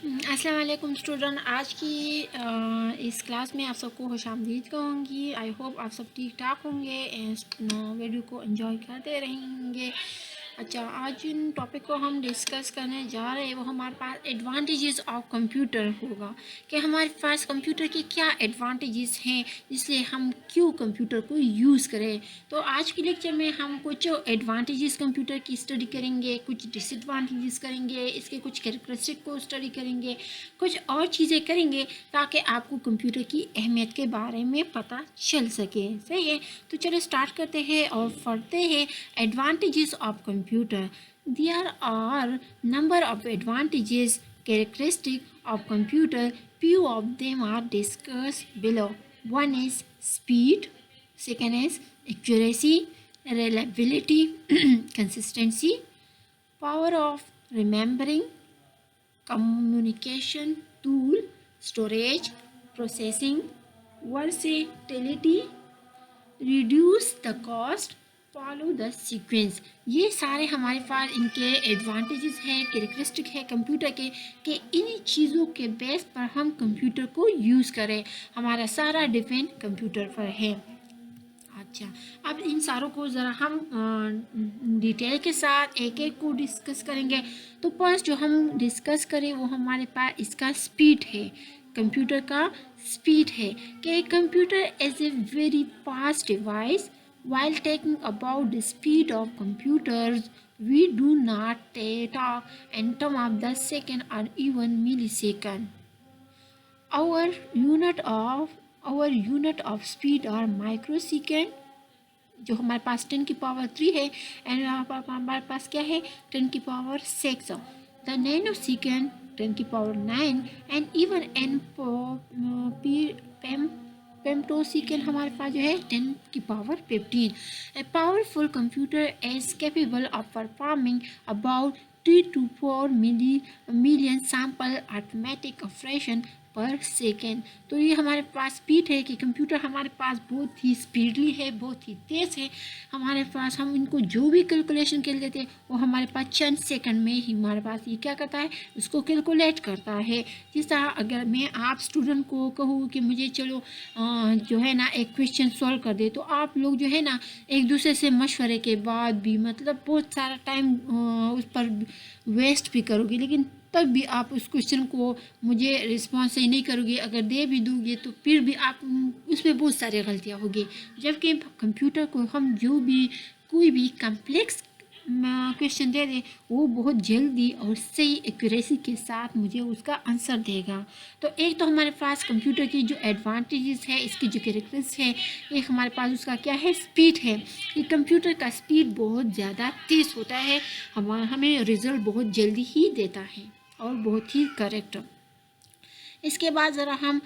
السلام علیکم اسٹوڈنٹ، آج کی اس کلاس میں آپ سب کو خوش آمدید کہوں گی۔ آئی ہوپ آپ سب ٹھیک ٹھاک ہوں گے، ویڈیو کو انجوائے کرتے رہیں گے۔ اچھا، آج جن ٹاپک کو ہم ڈسکس کرنے جا رہے ہیں وہ ہمارے پاس ایڈوانٹیجز آف کمپیوٹر ہوگا، کہ ہمارے پاس کمپیوٹر کے کیا ایڈوانٹیجز ہیں جس لیے ہم کیوں کمپیوٹر کو یوز کریں۔ تو آج کے لیکچر میں ہم کچھ ایڈوانٹیجز کمپیوٹر کی اسٹڈی کریں گے، کچھ ڈس ایڈوانٹیجز کریں گے، اس کے کچھ کیریکٹرسٹک کو اسٹڈی کریں گے، کچھ اور چیزیں کریں گے تاکہ آپ کو کمپیوٹر کی اہمیت کے بارے میں پتہ چل سکے۔ صحیح ہے، تو چلو اسٹارٹ کرتے ہیں اور پڑھتے ہیں advantages of computer. There are number of advantages characteristic of computer. Few of them are discussed below. One is speed, second is accuracy, reliability, consistency, power of remembering, communication tool, storage, processing, versatility, reduce the cost, follow the sequence. یہ سارے ہمارے پاس ان کے advantages ہیں، characteristic ہے computer کے، کہ انہی چیزوں کے بیس پر ہم کمپیوٹر کو یوز کریں۔ ہمارا سارا ڈیپینڈ کمپیوٹر پر ہے۔ اچھا، اب ان ساروں کو ذرا ہم ڈیٹیل کے ساتھ ایک ایک کو ڈسکس کریں گے۔ تو فرسٹ جو ہم ڈسکس کریں وہ ہمارے پاس اس کا اسپیڈ ہے، کمپیوٹر کا اسپیڈ ہے، کہ computer is a very fast device. While talking about the speed of computers, we do not talk in terms of the second or even millisecond. Our unit of speed are microsecond، جو ہمارے پاس 10 کی power 3 ہے، and ہمارے پاس کیا ہے 10 کی power 6۔ The nanosecond 10 کی power 9 and even femtosecond ہمارے پاس جو ہے 10 کی power 15۔ A powerful computer is capable of performing about 3 to 4 million sample automatic operation per second. تو یہ ہمارے پاس اسپیڈ ہے کہ کمپیوٹر ہمارے پاس بہت ہی اسپیڈلی ہے، بہت ہی تیز ہے۔ ہمارے پاس ہم ان کو جو بھی کیلکولیشن کر لیتے ہیں وہ ہمارے پاس چند سیکنڈ میں ہی ہمارے پاس یہ کیا کرتا ہے، اس کو کیلکولیٹ کرتا ہے۔ جس طرح اگر میں آپ اسٹوڈنٹ کو کہوں کہ مجھے چلو جو ہے نا ایک کویشچن سولو کر دے، تو آپ لوگ جو ہے نا ایک دوسرے سے مشورے کے بعد بھی مطلب بہت سارا ٹائم اس پر ویسٹ بھی کرو گے، لیکن تب بھی آپ اس کویشچن کو مجھے رسپانس صحیح نہیں کرو گے، اگر دے بھی دوں گے تو پھر بھی آپ اس میں بہت سارے غلطیاں ہوگی۔ جبکہ کمپیوٹر کو ہم جو بھی کوئی بھی کمپلیکس کویشچن دے دیں وہ بہت جلدی اور صحیح ایکوریسی کے ساتھ مجھے اس کا آنسر دے گا۔ تو ایک تو ہمارے پاس کمپیوٹر کی جو ایڈوانٹیجز ہے، اس کی جو کیریکٹرز ہے، ایک ہمارے پاس اس کا کیا ہے، اسپیڈ ہے۔ کہ کمپیوٹر کا اسپیڈ بہت زیادہ تیز ہوتا ہے، ہمیں رزلٹ بہت جلدی ہی دیتا ہے اور بہت ہی کریکٹ۔ اس کے بعد ذرا ہم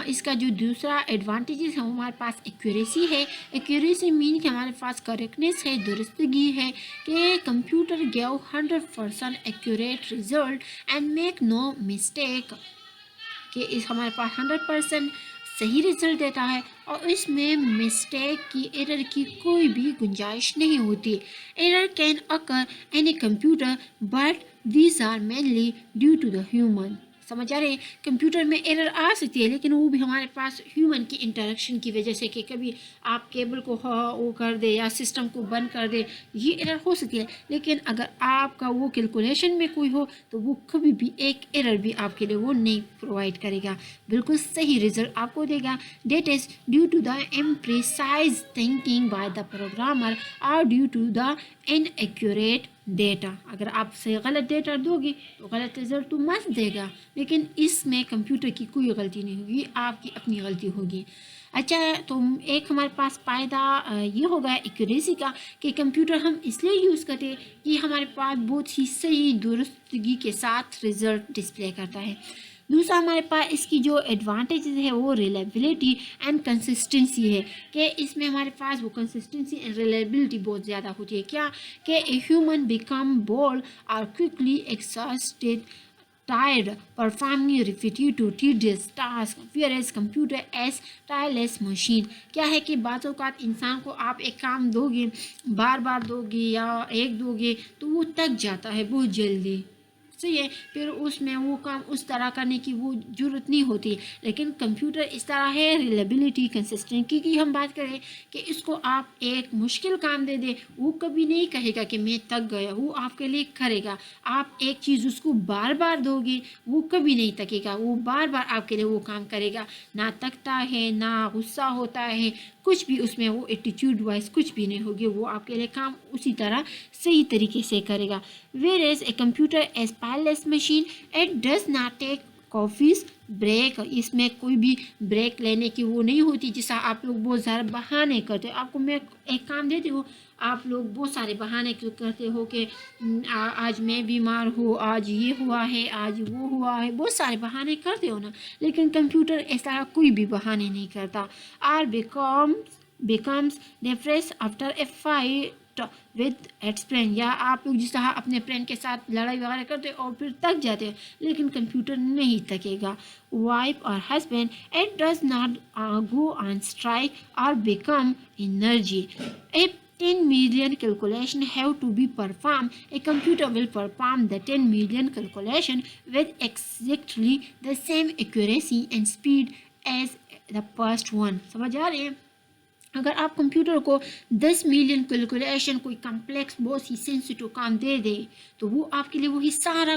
اس کا جو دوسرا ایڈوانٹیجز ہے ہمارے پاس ایکوریسی ہے۔ ایکوریسی مین کہ ہمارے پاس کریکٹنیس ہے، درستگی ہے، کہ computer give 100% accurate result and make no mistake, کہ اس ہمارے پاس 100% صحیح رزلٹ دیتا ہے اور اس میں مسٹیک کی، ایرر کی کوئی بھی گنجائش نہیں ہوتی۔ Error can occur in a computer but these are mainly due to the human. سمجھ آ رہے ہیں، کمپیوٹر میں ایرر آ سکتی ہے لیکن وہ بھی ہمارے پاس ہیومن کی انٹریکشن کی وجہ سے، کہ کبھی آپ کیبل کو وہ کر دے یا سسٹم کو بند کر دے، یہ ایرر ہو سکتی ہے۔ لیکن اگر آپ کا وہ کیلکولیشن میں کوئی ہو تو وہ کبھی بھی ایک ایرر بھی آپ کے لیے وہ نہیں پرووائڈ کرے گا، بالکل صحیح رزلٹ آپ کو دے گا۔ That is due to the imprecise thinking by the programmer or due to the inaccurate data. اگر آپ سے غلط ڈیٹا دو گے تو غلط رزلٹ تو مست دے گا، لیکن اس میں کمپیوٹر کی کوئی غلطی نہیں ہوگی، آپ کی اپنی غلطی ہوگی۔ اچھا، تو ایک ہمارے پاس فائدہ یہ ہوگا ایکوریسی کا، کہ کمپیوٹر ہم اس لیے یوز کرتے ہیں کہ ہمارے پاس بہت ہی صحیح درستگی کے ساتھ رزلٹ ڈسپلے کرتا ہے۔ دوسرا ہمارے پاس اس کی جو ایڈوانٹیجز ہے وہ ریلائبلٹی اینڈ کنسسٹنسی ہے، کہ اس میں ہمارے پاس وہ کنسسٹنسی اینڈ ریلائبلٹی بہت زیادہ ہوتی ہے۔ کیا کہ اے ہیومن بیکم بورڈ اور quickly ایکساسٹڈ tired performing repetitive tedious task whereas computer as tireless machine۔ کیا ہے کہ بعض اوقات انسان کو آپ ایک کام دو گے، بار بار دو گے یا ایک دو گے تو وہ تک جاتا ہے بہت جلدی، صحیح ہے، پھر اس میں وہ کام اس طرح کرنے کی وہ ضرورت نہیں ہوتی. لیکن کمپیوٹر اس طرح ہے، ریلیبلٹی، کنسسٹنٹ کی ہم بات کریں کہ اس کو آپ ایک مشکل کام دے دیں، وہ کبھی نہیں کہے گا کہ میں تک گیا، وہ آپ کے لیے کرے گا. آپ ایک چیز اس کو بار بار دو گے، وہ کبھی نہیں تکے گا، وہ بار بار آپ کے لیے وہ کام کرے گا. نہ تکتا ہے، نہ غصہ ہوتا ہے، کچھ بھی اس میں وہ ایٹیٹیوڈ وائز کچھ بھی نہیں ہوگی، وہ آپ کے لیے کام اسی طرح صحیح طریقے سے کرے گا. whereas a computer is powerless machine, it does not take coffees break. اس میں کوئی بھی بریک لینے کی وہ نہیں ہوتی. جیسا آپ لوگ بہت زیادہ بہانے کرتے ہو، آپ کو میں ایک کام دیتی ہوں، آپ لوگ بہت سارے بہانے کرتے ہو کہ آج میں بیمار ہوں، آج یہ ہوا ہے، آج وہ ہوا ہے، بہت سارے بہانے کرتے ہو نا. لیکن کمپیوٹر اس طرح کوئی بھی بہانے نہیں کرتا. اور becomes depressed after a fight with its friend. یا آپ لوگ جس طرح اپنے فرینڈ کے ساتھ لڑائی وغیرہ کرتے اور پھر تک جاتے ہیں، لیکن کمپیوٹر نہیں تکے گا. وائف اور husband it does not go on strike or become energy. If 10 million calculation have to be performed, a computer will perform the 10 million calculation with exactly the same accuracy and speed as the first one. سمجھ آ رہے ہیں؟ اگر آپ computer کو 10 million calculation کوئی complex بہت ہی sensitive کام دے دے تو وہ آپ کے لیے وہی سارا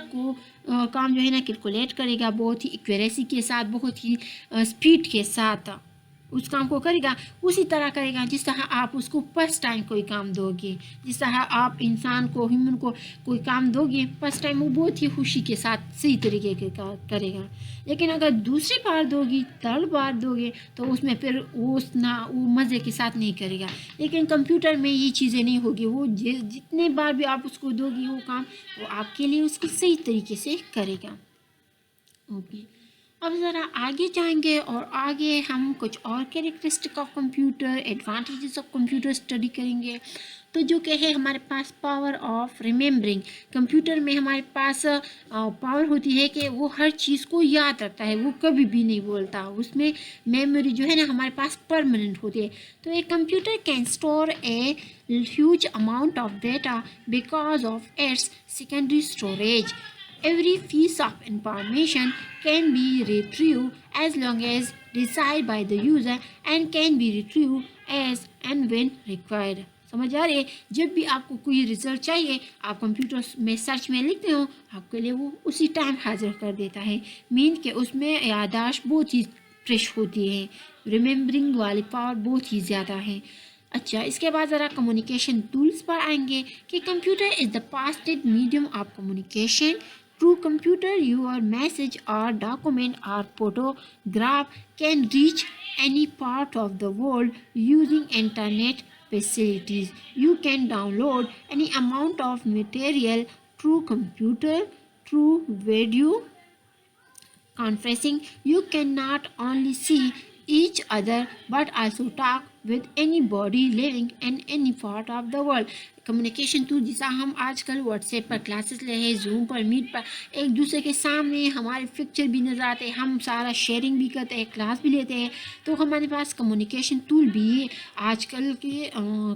کام جو ہے نا کیلکولیٹ کرے گا، بہت ہی ایکوریسی کے ساتھ، بہت ہی اسپیڈ کے ساتھ اس کام کو کرے گا. اسی طرح کرے گا جس طرح آپ اس کو فرسٹ ٹائم کوئی کام دو گے. جس طرح آپ انسان کو، ہیومن کو کوئی کام دو گے فرسٹ ٹائم، وہ بہت ہی خوشی کے ساتھ صحیح طریقے کے کرے گا. لیکن اگر دوسری بار دو گی، تھرڈ بار دو گے تو اس میں پھر وہ مزے کے ساتھ نہیں کرے گا. لیکن کمپیوٹر میں یہ چیزیں نہیں ہوگی. وہ جتنے بار بھی آپ اس کو دو گی وہ کام، وہ آپ کے لیے اس کو صحیح طریقے سے کرے گا. اوکے، اب ذرا آگے جائیں گے اور آگے ہم کچھ اور characteristic of computer, advantages of computer study کریں گے. تو جو کہ ہے ہمارے پاس پاور آف ریممبرنگ. کمپیوٹر میں ہمارے پاس پاور ہوتی ہے کہ وہ ہر چیز کو یاد رکھتا ہے، وہ کبھی بھی نہیں بولتا. اس میں میموری جو ہے نا ہمارے پاس پرماننٹ ہوتی ہے. تو ایک computer can store a huge amount of data because of its secondary storage. Every piece of information can be retrieved as long as desired by the user and can be retrieved as and when required. سمجھ آ رہی ہے؟ جب بھی آپ کو کوئی result چاہیے، آپ کمپیوٹر میں سرچ میں لکھتے ہو، آپ کے لیے وہ اسی ٹائم حاضر کر دیتا ہے. مین کہ اس میں یادداشت بہت ہی فریش ہوتی ہے، ریممبرنگ والی پاور بہت ہی زیادہ ہے. اچھا، اس کے بعد ذرا کمیونیکیشن ٹولس پر آئیں گے کہ computer is the fastest medium of communication. Through computer, your message or document or photograph can reach any part of the world using internet facilities. You can download any amount of material through computer, through video conferencing. You can not only see each other but also talk with anybody living in any part of the world. Communication tool جیسا ہم آج کل what's app پر classes لے ہیں، zoom پر، meat پر، ایک دوسرے کے سامنے ہمارے پکچر بھی نظر آتے ہیں، ہم سارا شیئرنگ بھی کرتے ہیں، کلاس بھی لیتے ہیں. تو ہمارے پاس کمیونیکیشن ٹول بھی آج کل کے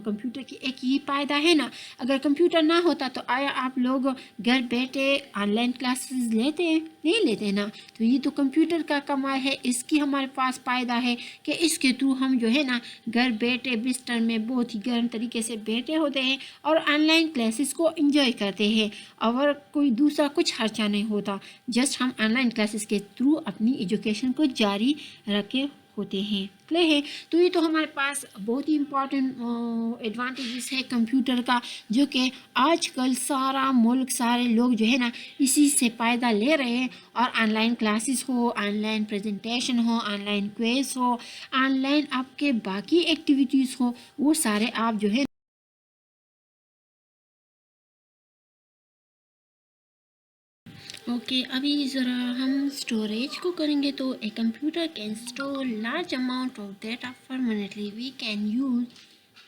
کمپیوٹر کی ایک یہ فائدہ ہے نا. اگر کمپیوٹر نہ ہوتا تو آیا آپ لوگ گھر بیٹھے آن لائن کلاسز لیتے ہیں؟ نہیں لیتے نا. تو یہ تو کمپیوٹر کا کمال ہے، اس کی ہمارے پاس فائدہ ہے کہ اس کے تھرو ہم جو ہے نا گھر بیٹھے بستر میں بہت ہی گرم طریقے سے بیٹھے ہوتے ہیں اور آن لائن کلاسز کو انجوائے کرتے ہیں، اور کوئی دوسرا کچھ خرچہ نہیں ہوتا. جسٹ ہم آن لائن کلاسز کے تھرو اپنی ایجوکیشن کو جاری رکھے ہوتے ہیں. کلیئر ہے؟ تو یہ تو ہمارے پاس بہت ہی امپورٹنٹ ایڈوانٹیجز ہے کمپیوٹر کا، جو کہ آج کل سارا ملک، سارے لوگ جو ہے نا اسی سے فائدہ لے رہے ہیں. اور on line classes who, on line presentation who, on line quiz who, on line آپ کے باقی ایکٹیویٹیز ہو، وہ سارے آپ جو ہے. اوکے، ابھی ذرا ہم اسٹوریج کو کریں گے. تو a computer can store large amount of data permanently. We can use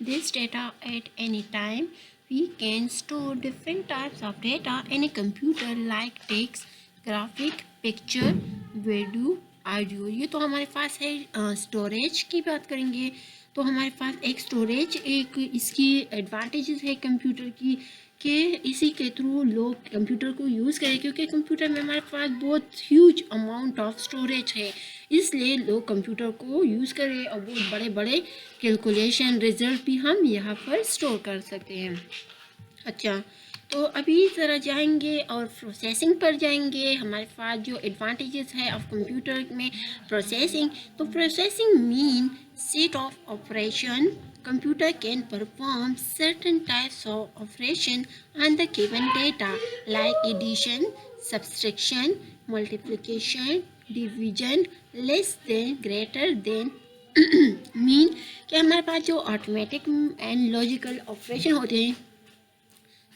this data at any time. We can store different types of data in a computer like text, graphic, picture, video, audio. یہ تو ہمارے پاس ہے. Storage کی بات کریں گے تو ہمارے پاس ایک اسٹوریج، ایک اس کی ایڈوانٹیجز ہے کمپیوٹر کی کہ اسی کے تھرو لوگ کمپیوٹر کو یوز کریں، کیونکہ کمپیوٹر میں ہمارے پاس بہت ہیوج اماؤنٹ آف اسٹوریج ہے، اس لیے لوگ کمپیوٹر کو یوز کریں اور بہت بڑے بڑے کیلکولیشن رزلٹ بھی ہم یہاں پر اسٹور کر سکتے ہیں. اچھا، تو ابھی ذرا جائیں گے اور پروسیسنگ پر جائیں گے. ہمارے پاس جو ایڈوانٹیجز ہے آف کمپیوٹر میں پروسیسنگ، تو پروسیسنگ مین set of operation. Computer can perform certain types of operation on the given data like addition, subtraction, multiplication, division, less than, greater than. مین کہ ہمارے پاس جو آٹومیٹک اینڈ لاجیکل آپریشن ہوتے ہیں،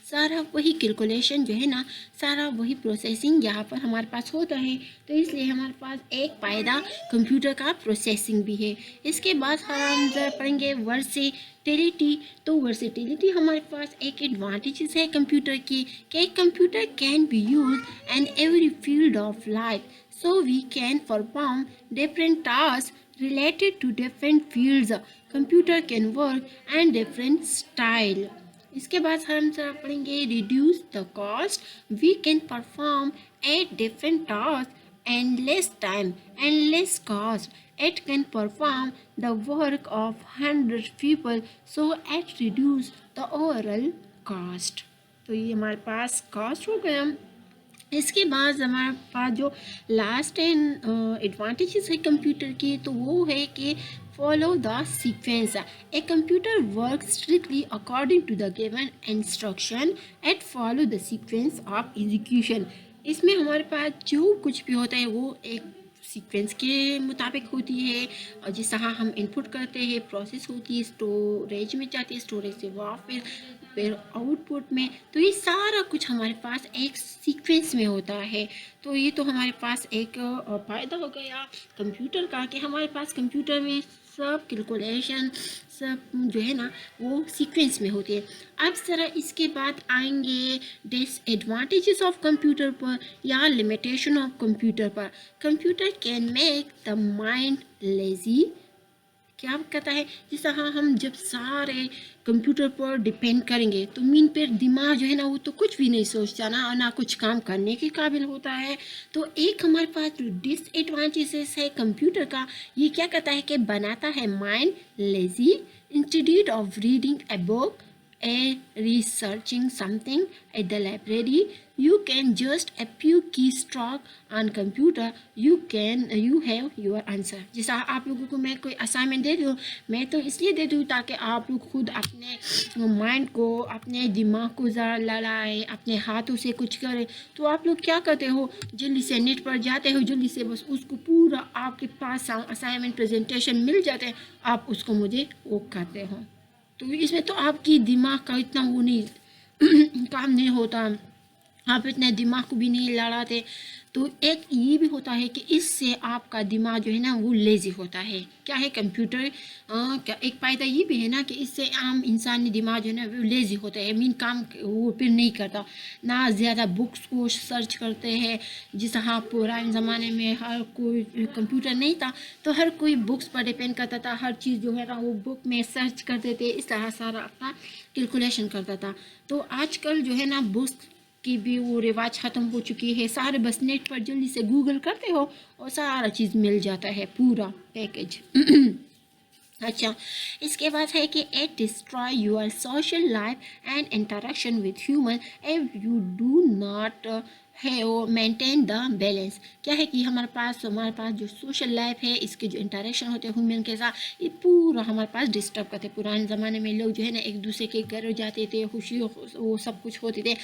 سارا وہی کیلکولیشن جو ہے نا، سارا وہی پروسیسنگ یہاں پر ہمارے پاس ہوتا ہے. تو اس لیے ہمارے پاس ایک پائیدار کمپیوٹر کا پروسیسنگ بھی ہے. اس کے بعد ہم ذرا پڑھیں گے ورسیٹیلیٹی. تو ورسیٹیلیٹی ہمارے پاس ایک ایڈوانٹیجز ہے کمپیوٹر کی، کہ computer can be use in every field of life. So we can perform different task related to different fields. Computer can work and different style. اس کے بعد ہم ذرا پڑھیں گے reduce the cost. We can perform at different task and less time and less cost. It can perform the work of 100 people so it reduce the overall cost. تو یہ ہمارے پاس کاسٹ ہو گیا. اس کے بعد ہمارے پاس جو لاسٹ ایڈوانٹیجز ہے computer کی، تو وہ ہے کہ follow the sequence. A computer works strictly according to the given instruction and follow the sequence of execution. اس میں ہمارے پاس جو کچھ بھی ہوتا ہے وہ ایک سیکوینس کے مطابق ہوتی ہے، اور جس طرح ہم انپٹ کرتے ہیں پروسیس ہوتی ہے، اسٹوریج میں جاتی ہے، اسٹوریج سے پھر آؤٹ پٹ میں. تو یہ سارا کچھ ہمارے پاس ایک سیکوینس میں ہوتا ہے. تو یہ تو ہمارے پاس ایک فائدہ ہو گیا کمپیوٹر کا، کہ ہمارے پاس کمپیوٹر میں سب کیلکولیشن سب جو ہے نا وہ سیکوینس میں ہوتی ہے. اب ذرا اس کے بعد آئیں گے ڈس ایڈوانٹیجز آف کمپیوٹر پر یا limitation of computer per. Computer can make the mind lazy. کیا کہتا ہے، جس طرح ہم جب سارے کمپیوٹر پر ڈپینڈ کریں گے تو مین پر دماغ جو ہے نا وہ تو کچھ بھی نہیں سوچتا، نہ کچھ کام کرنے کے قابل ہوتا ہے. تو ایک ہمارے پاس جو ڈس ایڈوانٹیجز ہے کمپیوٹر کا، یہ کیا کہتا ہے کہ بناتا ہے mind lazy. Instead of reading a book researching something at the library, you can just a few keystroke on computer, you have your answer. جیسا آپ لوگوں کو میں کوئی اسائنمنٹ دے دوں، میں تو اس لیے دے دوں تاکہ آپ لوگ خود اپنے مائنڈ کو، اپنے دماغ کو ذرا لڑائے، اپنے ہاتھوں سے کچھ کرے. تو آپ لوگ کیا کرتے ہو، جلدی سے نیٹ پر جاتے ہو، جلدی سے بس اس کو پورا آپ کے پاس اسائنمنٹ پریزنٹیشن مل جاتے ہیں، آپ اس کو مجھے وہ کرتے ہو. تو اس میں تو آپ کی دماغ کا اتنا وہ نہیں کام نہیں ہوتا، آپ اتنے دماغ کو بھی نہیں لڑاتے. تو ایک یہ بھی ہوتا ہے کہ اس سے آپ کا دماغ جو ہے نا وہ لیزی ہوتا ہے. کیا ہے کمپیوٹر کا ایک فائدہ یہ بھی ہے نا کہ اس سے عام انسانی دماغ جو ہے نا وہ لیزی ہوتا ہے، مین کام وہ پھر نہیں کرتا، نہ زیادہ بکس کو سرچ کرتے ہیں. جس طرح پرانے زمانے میں ہر کوئی کمپیوٹر نہیں تھا تو ہر کوئی بکس پر ڈپینڈ کرتا تھا، ہر چیز جو ہے نا وہ بک میں سرچ کرتے تھے، اس طرح سارا اپنا کیلکولیشن کرتا تھا. تو آج کل جو ہے نا بکس کی بھی وہ رواج ختم ہو چکی ہے، سارے بس نیٹ پر جلدی سے گوگل کرتے ہو اور سارا چیز مل جاتا ہے، پورا پیکج. اچھا، اس کے بعد ہے کہ it destroy your social life and interaction with human if you do not maintain the balance. کیا ہے کہ ہمارے پاس جو سوشل لائف ہے، اس کے جو انٹریکشن ہوتے ہیں ہیومن کے ساتھ، یہ پورا ہمارے پاس ڈسٹرب کرتے. پرانے زمانے میں لوگ جو ہے نا ایک دوسرے کے گھر جاتے تھے، خوشی وہ سب کچھ ہوتے تھے.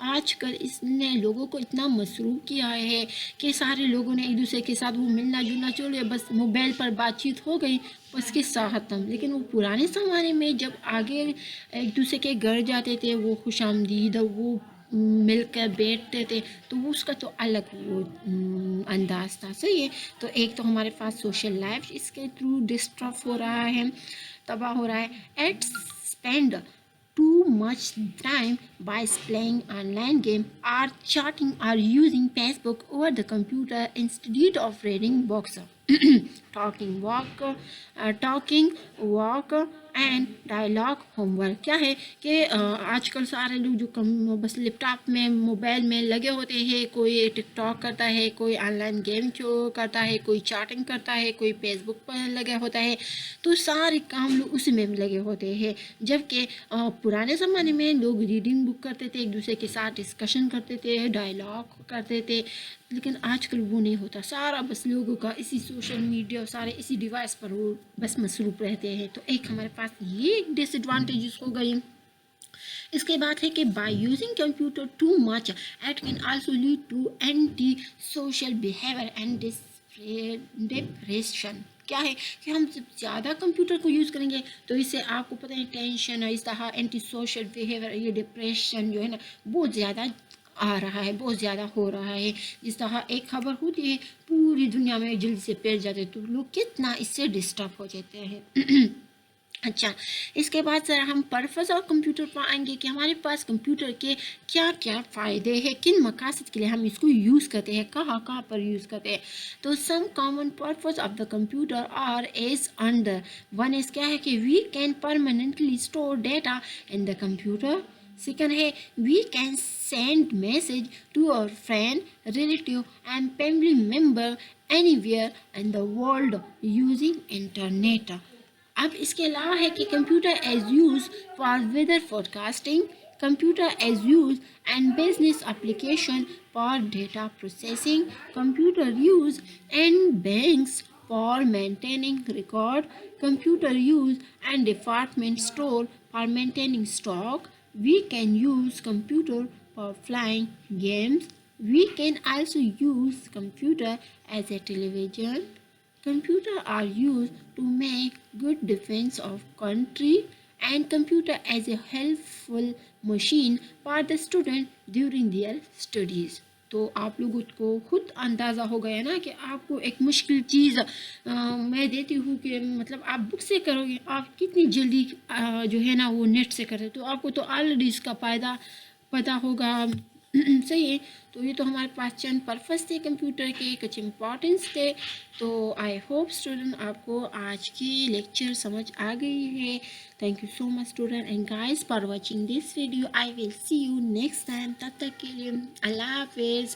آج کل اس نے لوگوں کو اتنا مصروف کیا ہے کہ سارے لوگوں نے ایک دوسرے کے ساتھ وہ ملنا جلنا چھوڑے، بس موبائل پر بات چیت ہو گئی اس کے ساتھ ختم. لیکن وہ پرانے زمانے میں جب آگے ایک دوسرے کے گھر جاتے تھے، وہ خوش آمدید وہ مل کر بیٹھتے تھے، تو اس کا تو الگ وہ انداز تھا. صحیح ہے. تو ایک تو ہمارے پاس سوشل لائف اس کے تھرو ڈسٹرب ہو رہا ہے، تباہ ہو رہا ہے. It spend too much time by playing online game or chatting or using Facebook over the computer instead of reading books. Talking walk and dialogue home work کیا ہے کہ آج کل سارے لوگ جو بس لیپ ٹاپ میں موبائل میں لگے ہوتے ہیں، کوئی ٹک ٹاک کرتا ہے، کوئی آن لائن گیم کرتا ہے، کوئی چیٹنگ کرتا ہے، کوئی فیس بک پر لگا ہوتا ہے، تو سارے کام لوگ اسی میں لگے ہوتے ہیں. جبکہ پرانے زمانے میں لوگ ریڈنگ بک کرتے تھے، ایک دوسرے کے ساتھ ڈسکشن کرتے تھے، ڈائلاگ کرتے تھے. لیکن آج کل وہ نہیں ہوتا، سارا بس لوگوں کا اسی سوشل میڈیا سارے اسی ڈیوائس پر وہ بس مصروف رہتے ہیں. تو ایک ہمارے پاس یہ ڈس ایڈوانٹیجز ہو گئی. اس کے بعد ہے کہ by using computer too much it can also lead to anti social behaviour and depression. کیا ہے کہ ہم جب زیادہ کمپیوٹر کو یوز کریں گے تو اس سے آپ کو پتہ ہے ٹینشن اور اس طرح اینٹی سوشل بیہیویئر، یہ ڈپریشن جو ہے نا بہت زیادہ آ رہا ہے، بہت زیادہ ہو رہا ہے. جس طرح ایک خبر ہوتی ہے پوری دنیا میں جلدی سے پھیل جاتے ہیں، تو لوگ کتنا اس سے ڈسٹرب ہو جاتے ہیں. اچھا، اس کے بعد ذرا ہم پرپز اور کمپیوٹر پر آئیں گے کہ ہمارے پاس کمپیوٹر کے کیا کیا فائدے ہیں، کن مقاصد کے لیے ہم اس کو یوز کرتے ہیں، کہاں پر یوز کرتے ہیں. تو some common purpose of the computer are as under. One is کیا ہے کہ we can permanently store data in the computer. Second ہے we can send message to our friend, relative and family member anywhere in the world using internet. اب اس کے علاوہ ہے کہ computer is use for weather forecasting, computer is use and business application for data processing, computer use and banks for maintaining record, computer use and department store for maintaining stock. We can use computer for flying games. We can also use computer as a television. Computer are used to make good defense of country, and computer as a helpful machine for the student during their studies. تو آپ لوگوں کو خود اندازہ ہو گیا نا کہ آپ کو ایک مشکل چیز میں دیتی ہوں کہ مطلب آپ بک سے کرو گے، آپ کتنی جلدی جو ہے نا وہ نیٹ سے کرے. تو آپ کو تو آلریڈی اس کا فائدہ پتہ ہوگا. صحیح ہے. تو یہ تو ہمارے پاس چند پرپز تھے کمپیوٹر کے، کچھ امپورٹنس تھے. تو آئی ہوپ اسٹوڈنٹ آپ کو آج کی لیکچر سمجھ آ گئی ہے. Thank you so much student and guys for watching this video. I will see you next time. تب تک کے لیے اللہ حافظ.